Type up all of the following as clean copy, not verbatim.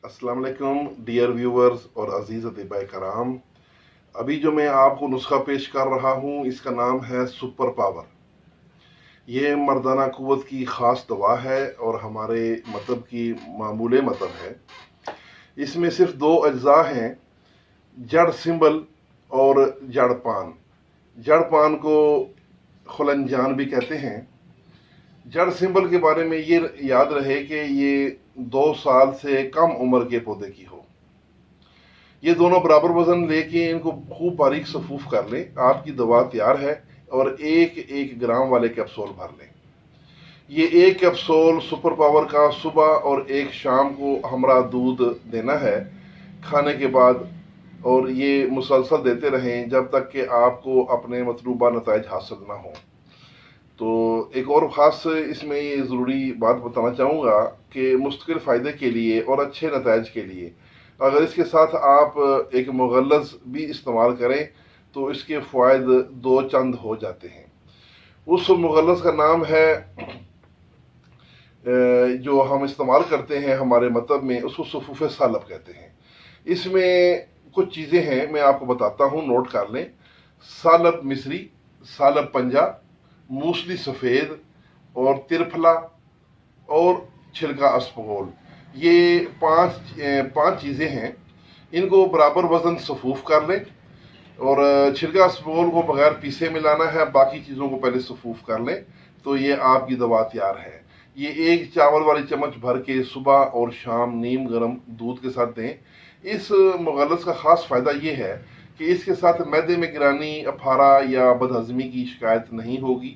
अस्सलाम वालेकुम dear viewers और अजीज़ अतिबाए कराम। अभी जो मैं आपको नुस्खा पेश कर रहा हूँ इसका नाम है सुपर पावर। ये मर्दाना कुव्वत की ख़ास दवा है और हमारे मज़हब की मामूल मज़हब है। इसमें सिर्फ दो अज्जा हैं, जड़ सिंबल और जड़ पान। जड़ पान को खुलंजान भी कहते हैं। जड़ सिंबल के बारे में ये याद रहे कि ये 2 साल से कम उम्र के पौधे की हो। ये दोनों बराबर वजन लेके इनको खूब बारीक सफूफ कर लें। आपकी दवा तैयार है और 1-1 ग्राम वाले कैप्सूल भर लें। ये 1 कैप्सूल सुपर पावर का सुबह और 1 शाम को हमरा दूध देना है खाने के बाद, और ये मुसलसल देते रहें जब तक कि आपको अपने मतलूबा नताइज हासिल ना हो। तो एक और ख़ास इसमें ये ज़रूरी बात बताना चाहूँगा कि मुस्तकिल फ़ायदे के लिए और अच्छे नताइज के लिए अगर इसके साथ आप एक मुगल्लज़ भी इस्तेमाल करें तो इसके फ़वाइद 2 चंद हो जाते हैं। उस मुगल्लज़ का नाम है जो हम इस्तेमाल करते हैं हमारे मज़हब में, उसको सफ़ूफ़ सालब कहते हैं। इसमें कुछ चीज़ें हैं, मैं आपको बताता हूँ, नोट कर लें। सालब मिस्री, सालब पंजा, मूसली सफ़ेद और तिरफला और छिलका अस्पगोल, ये पांच चीज़ें हैं। इनको बराबर वज़न सफूफ कर लें और छिलका अस्पगोल को बगैर पीसे मिलाना है, बाकी चीज़ों को पहले सफूफ कर लें। तो ये आपकी दवा तैयार है। ये 1 चावल वाली चम्मच भर के सुबह और शाम नीम गर्म दूध के साथ दें। इस मुगल्लज़ का ख़ास फ़ायदा ये है कि इसके साथ मैदे में गिरानी, अफारा या बदहज़मी की शिकायत नहीं होगी,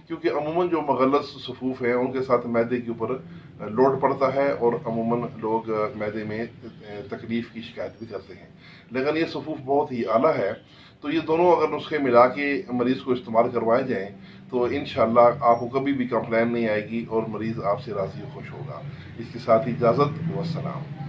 क्योंकि अमूमन जो मुगल्लज़ सफूफ हैं उनके साथ मैदे के ऊपर लोड पड़ता है और अमूमन लोग मैदे में तकलीफ़ की शिकायत भी करते हैं। लेकिन ये सफूफ बहुत ही आला है। तो ये दोनों अगर नुस्खे मिला के मरीज़ को इस्तेमाल करवाए जाएँ तो इंशाअल्लाह आपको कभी भी कंप्लेन नहीं आएगी और मरीज़ आपसे राज़ी खुश होगा। इसके साथ ही इजाज़त, वस्सलाम।